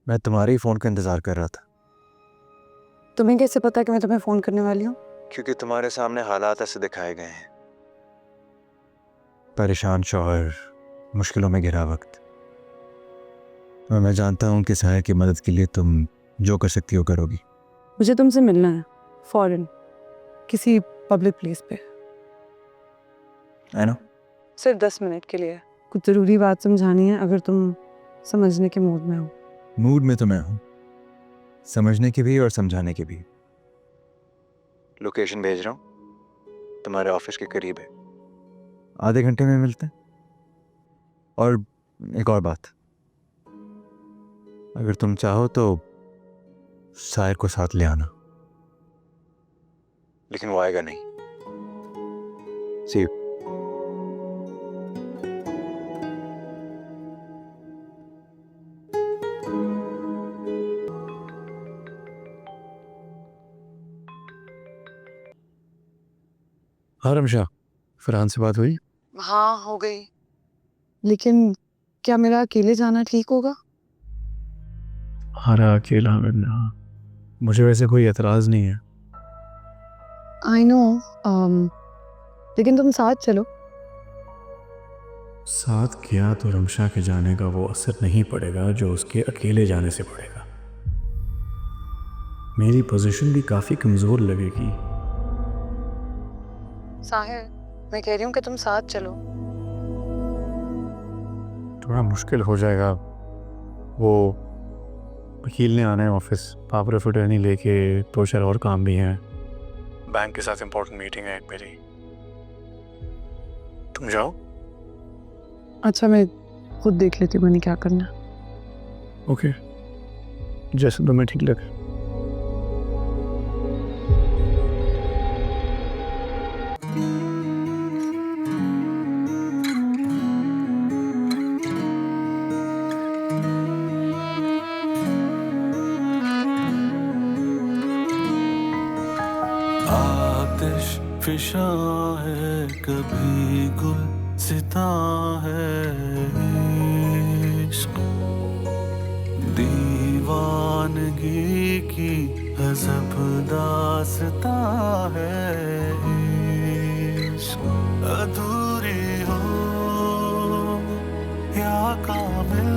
मैं तुम्हारे ही फ़ोन का इंतज़ार कर रहा था। तुम्हें कैसे पता कि मैं तुम्हें फ़ोन करने वाली हूँ? क्योंकि तुम्हारे सामने हालात ऐसे दिखाए गए हैं। परेशान शौहर, मुश्किलों में घिरा वक्त। और मैं जानता हूँ कि साहिर की मदद के लिए तुम जो कर सकती हो करोगी। मुझे तुमसे मिलना है, फ़ौरन, किसी पब्लिक प्लेस पे। I know. सिर्फ 10 मिनट के लिए। कुछ ज़रूरी बात समझानी है, अगर तुम समझने के मूड में हो। मूड में तो मैं हूँ, समझने की भी और समझाने की भी। लोकेशन भेज रहा हूँ, तुम्हारे ऑफिस के करीब है। आधे घंटे में मिलते हैं। और एक और बात, अगर तुम चाहो तो साहिर को साथ ले आना, लेकिन वो आएगा नहीं। सी यू। हाँ रमशा, फरहान से बात हुई? हाँ, हो गई। लेकिन क्या मेरा अकेले जाना ठीक होगा? हमारा अकेला मिलना, मुझे वैसे कोई एतराज़ नहीं है। आई नो, लेकिन तुम साथ चलो। साथ गया तो रमशा के जाने का वो असर नहीं पड़ेगा जो उसके अकेले जाने से पड़ेगा। मेरी पोजीशन भी काफ़ी कमज़ोर लगेगी। साहिर, मैं कह रही हूँ कि तुम साथ चलो। थोड़ा मुश्किल हो जाएगा। वो वकील ने आना है ऑफिस, पावर ऑफ अटर्नी लेके, 2-4 और काम भी हैं। बैंक के साथ इम्पोर्टेंट मीटिंग है एक मेरी। तुम जाओ। अच्छा, मैं खुद देख लेती हूँ मैंने क्या करना। ओके, जैसे तुम्हें ठीक लगे। आतिश फिशा है कभी गुल सिता है इश्क, दीवानगी की हज़ब दास्ता है इश्क। अधूरी हो या कामिल,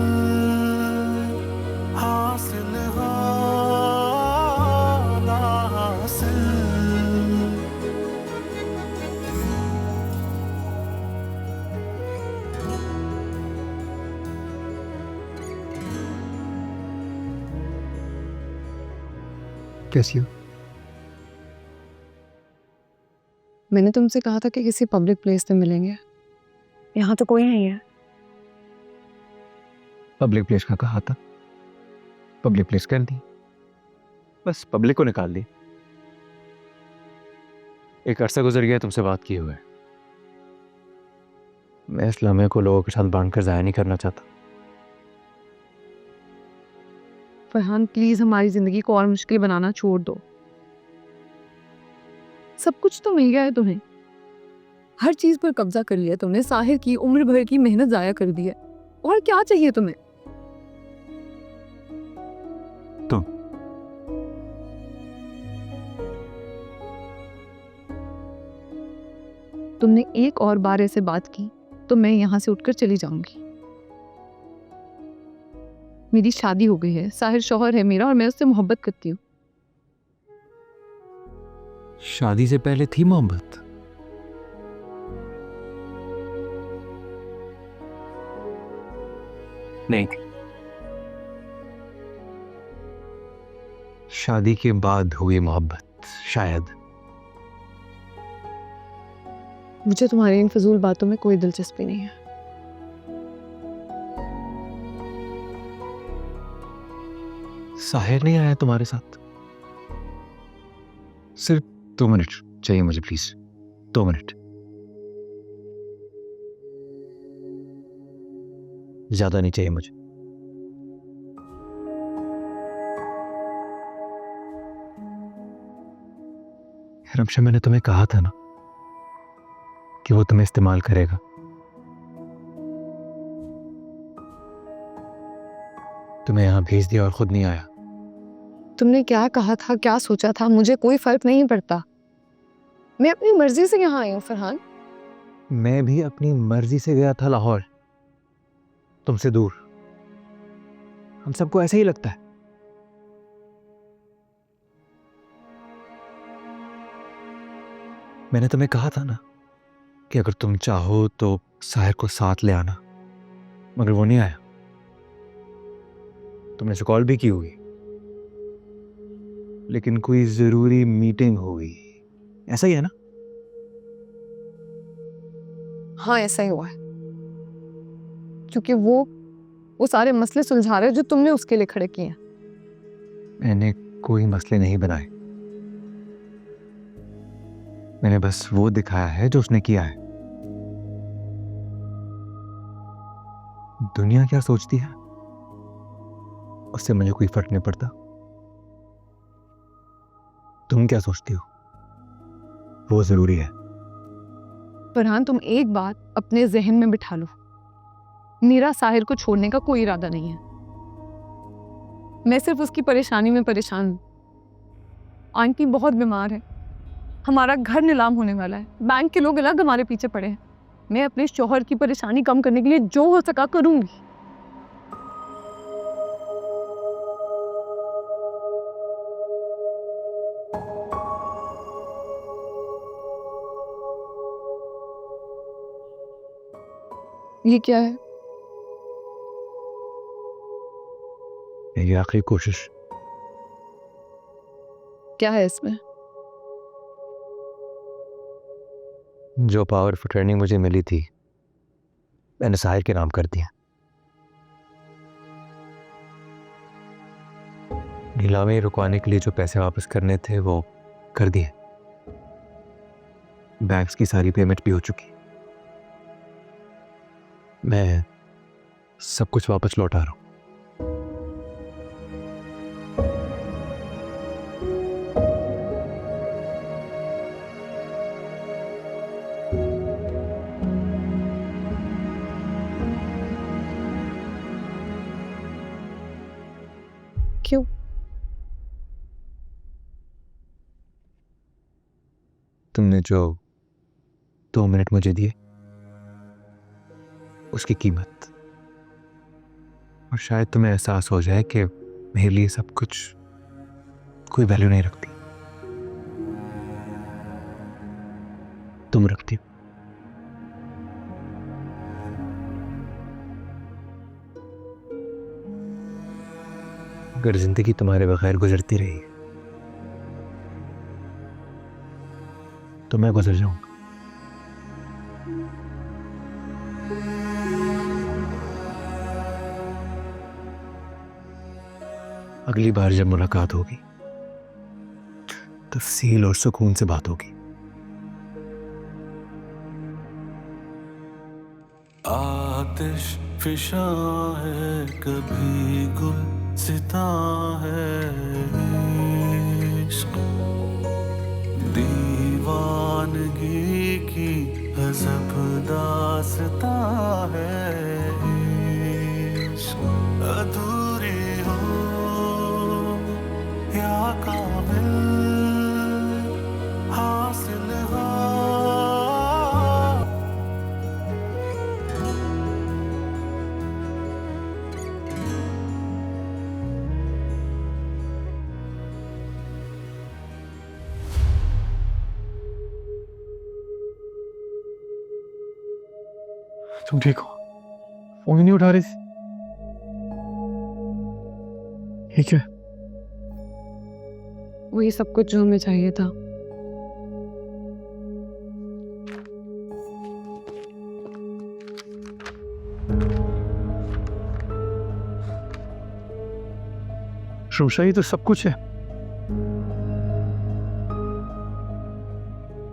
हासिल हो ना हासिल, कैसी हो? मैंने तुमसे कहा था कि किसी पब्लिक प्लेस पे मिलेंगे। यहाँ तो कोई नहीं है। पब्लिक प्लेस का कहा था, पब्लिक प्लेस कर दी, बस पब्लिक को निकाल दी। एक अरसा गुजर गया तुमसे बात किए हुए। मैं इस लम्हे को लोगों के साथ बांध कर ज़ाया नहीं करना चाहता। फरहान, प्लीज हमारी जिंदगी को और मुश्किल बनाना छोड़ दो। सब कुछ तो मिल गया है तुम्हें, हर चीज पर कब्जा कर लिया तुमने, साहिर की उम्र भर की मेहनत जाया कर दी है। और क्या चाहिए तुम्हें? तुम तुमने एक और बार ऐसे बात की तो मैं यहाँ से उठकर चली जाऊंगी। मेरी शादी हो गई है, साहिर शौहर है मेरा और मैं उससे मोहब्बत करती हूँ। शादी से पहले थी मोहब्बत? नहीं थी। शादी के बाद हुई मोहब्बत शायद। मुझे तुम्हारी इन फजूल बातों में कोई दिलचस्पी नहीं है। साहिर नहीं आया तुम्हारे साथ? सिर्फ 2 मिनट चाहिए मुझे, प्लीज 2 मिनट, ज्यादा नहीं चाहिए मुझे। रमशा, मैंने तुम्हें कहा था ना कि वो तुम्हें इस्तेमाल करेगा। तुम्हें यहाँ भेज दिया और खुद नहीं आया। तुमने क्या कहा था, क्या सोचा था, मुझे कोई फर्क नहीं पड़ता। मैं अपनी मर्जी से यहाँ आई हूँ फरहान। मैं भी अपनी मर्जी से गया था लाहौर, तुमसे दूर। हम सबको ऐसे ही लगता है। मैंने तुम्हें कहा था ना कि अगर तुम चाहो तो साहिर को साथ ले आना, मगर वो नहीं आया। तुमने उसे कॉल भी की होगी, लेकिन कोई जरूरी मीटिंग होगी, ऐसा ही है ना? हाँ ऐसा ही हुआ है, क्योंकि वो सारे मसले सुलझा रहे हैं जो तुमने उसके लिए खड़े किए हैं। मैंने कोई मसले नहीं बनाए, मैंने बस वो दिखाया है जो उसने किया है। दुनिया क्या सोचती है उससे मुझे कोई फर्क नहीं पड़ता। तुम क्या सोचती हो वो जरूरी है। फरहान तुम एक बात अपने जहन में बिठा लो, मेरा साहिर को छोड़ने का कोई इरादा नहीं है। मैं सिर्फ उसकी परेशानी में परेशान हूँ। आंटी बहुत बीमार है, हमारा घर नीलाम होने वाला है, बैंक के लोग अलग हमारे पीछे पड़े हैं। मैं अपने शौहर की परेशानी कम करने के लिए जो हो सका करूंगी। ये क्या है? मेरी आखिरी कोशिश। क्या है इसमें? जो पावर ऑफ अटॉर्नी मुझे मिली थी मैंने साहिर के नाम कर दिया। नीलामी रुकवाने के लिए जो पैसे वापस करने थे वो कर दिए। बैंक्स की सारी पेमेंट भी हो चुकी। मैं सब कुछ वापस लौटा रहा हूं। क्यों? तुमने जो 2 मिनट मुझे दिए उसकी कीमत, और शायद तुम्हें एहसास हो जाए कि मेरे लिए सब कुछ कोई वैल्यू नहीं रखती। तुम रखती हो। अगर जिंदगी तुम्हारे बगैर गुजरती रही तो मैं गुजर जाऊंगा। अगली बार जब मुलाकात होगी तफसील और सुकून से बात होगी। आतिश फिशा है कभी गुल सिता है इश्क, दीवानगी की अजब दास्ता है इश्क। अधूरी हो या काबिल हासिल हो, तुम ठीक हो? फोन ही नहीं उठा रही थी। ठीक है। वही सब कुछ जो हमें चाहिए था। शुमशा ही तो सब कुछ है।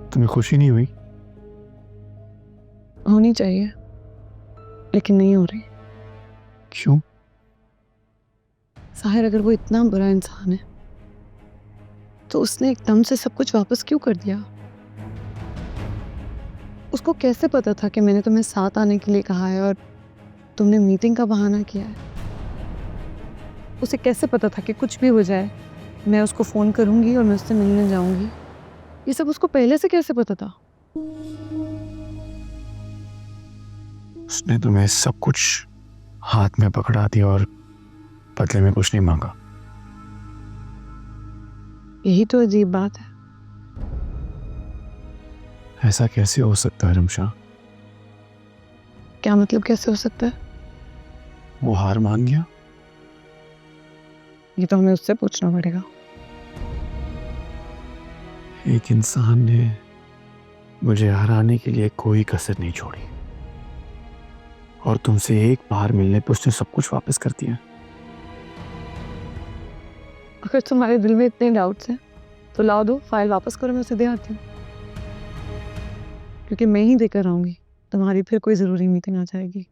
तुम्हें खुशी नहीं हुई? होनी चाहिए लेकिन नहीं हो रही। क्यों? साहिर अगर वो इतना बुरा इंसान है तो उसने एकदम से सब कुछ वापस क्यों कर दिया? उसको कैसे पता था कि मैंने तुम्हें साथ आने के लिए कहा है और तुमने मीटिंग का बहाना किया है? उसे कैसे पता था कि कुछ भी हो जाए मैं उसको फ़ोन करूंगी और मैं उससे मिलने जाऊंगी? ये सब उसको पहले से कैसे पता था? उसने तुम्हें सब कुछ हाथ में पकड़ा दिया और बदले में कुछ नहीं मांगा। यही तो अजीब बात है। ऐसा कैसे हो सकता है रमशा? क्या मतलब कैसे हो सकता है? वो हार मान गया। ये तो हमें उससे पूछना पड़ेगा। एक इंसान ने मुझे हराने के लिए कोई कसर नहीं छोड़ी और तुमसे एक बार मिलने पर उसने सब कुछ वापस कर दिया। अगर तुम्हारे दिल में इतने डाउट्स हैं तो लाओ, दो फाइल वापस करो, मैं उसे दे आती हूँ। क्योंकि मैं ही देकर आऊंगी, तुम्हारी फिर कोई ज़रूरी मीटिंग आ जाएगी।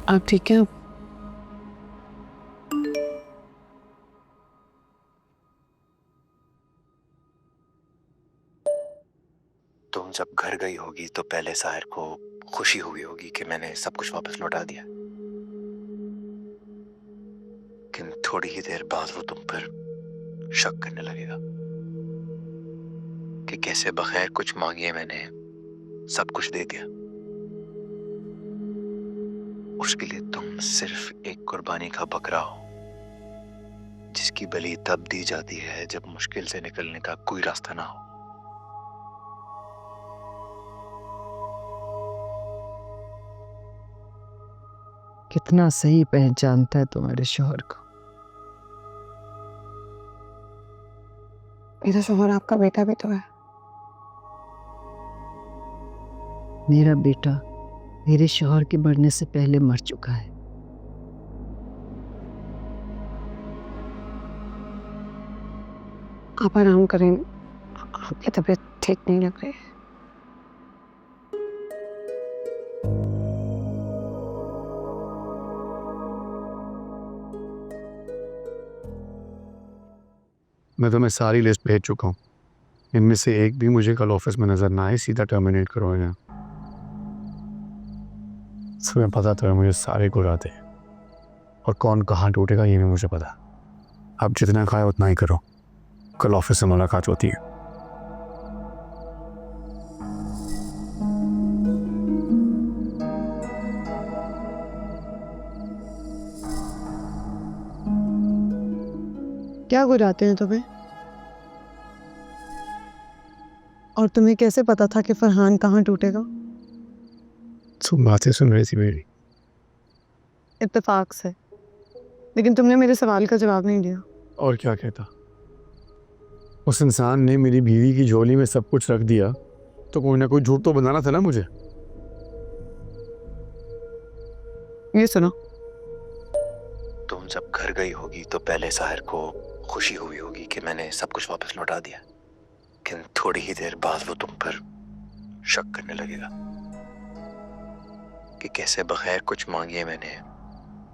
आप ठीक हैं? तुम जब घर गई होगी तो पहले साहिर को खुशी हुई होगी कि मैंने सब कुछ वापस लौटा दिया, लेकिन थोड़ी ही देर बाद वो तुम पर शक करने लगेगा कि कैसे बगैर कुछ मांगे मैंने सब कुछ दे दिया। उसके लिए तुम सिर्फ एक कुर्बानी का बकरा हो, जिसकी बलि तब दी जाती है जब मुश्किल से निकलने का कोई रास्ता ना हो। कितना सही पहचानता है तुम्हारे शोहर को। मेरा शोहर आपका बेटा भी तो है। मेरा बेटा मेरे शोहर के मरने से पहले मर चुका है। आप आराम करें, आपकी तबीयत ठीक नहीं लग रही है। मैं तुम्हें सारी लिस्ट भेज चुका हूँ। इनमें से एक भी मुझे कल ऑफिस में नजर ना आए, सीधा टर्मिनेट करो इन्हें। तुम्हें पता तो है मुझे सारे गुण आते हैं और कौन कहाँ टूटेगा ये भी मुझे पता। अब जितना खाए उतना ही करो, कल ऑफिस से मुलाकात होती है। क्या गुराते हैं तुम्हें? और तुम्हें कैसे पता था कि फरहान कहाँ टूटेगा? तुम बातें सुन रही थी मेरी। इत्तेफाक से, लेकिन तुमने मेरे सवाल का जवाब नहीं दिया। और क्या कहता? उस इंसान ने मेरी बीवी की झोली में सब कुछ रख दिया तो कोई ना कोई झूठ तो बनाना था ना मुझे। ये सुनो, तुम जब घर गई होगी तो पहले साहिर को खुशी हुई होगी कि मैंने सब कुछ वापस लौटा दिया, लेकिन थोड़ी ही देर बाद वो तुम पर शक करने लगेगा कि कैसे बगैर कुछ मांगे मैंने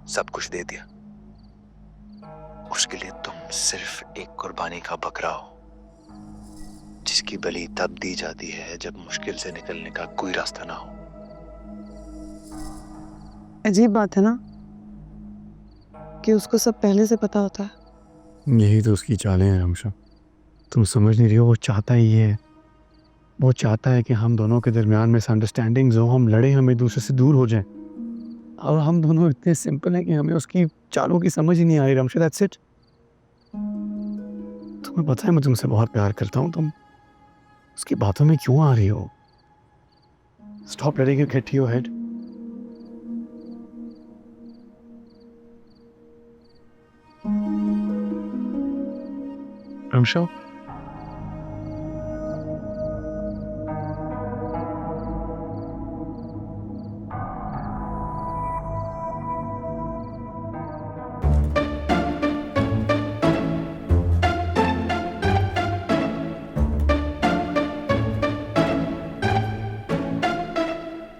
सब कुछ दे दिया। उसके लिए तुम सिर्फ एक कुर्बानी का बकरा हो, जिसकी बलि तब दी जाती है जब मुश्किल से निकलने का कोई रास्ता ना हो। अजीब बात है ना कि उसको सब पहले से पता होता है। यही तो उसकी चालें हैं रमशा। तुम समझ नहीं रही हो, वो चाहता ही ये है। वो चाहता है कि हम दोनों के दरमियान मिसअंडरस्टैंडिंग्स हो, हम लड़े, हम एक दूसरे से दूर हो जाएं। और हम दोनों इतने सिंपल हैं कि हमें उसकी चालों की समझ ही नहीं आ रही रमशा। That's it. तुम्हें पता है मैं तुमसे बहुत प्यार करता हूँ, तुम उसकी बातों में क्यों आ रही हो? Stop letting it get to your head. Ramsha,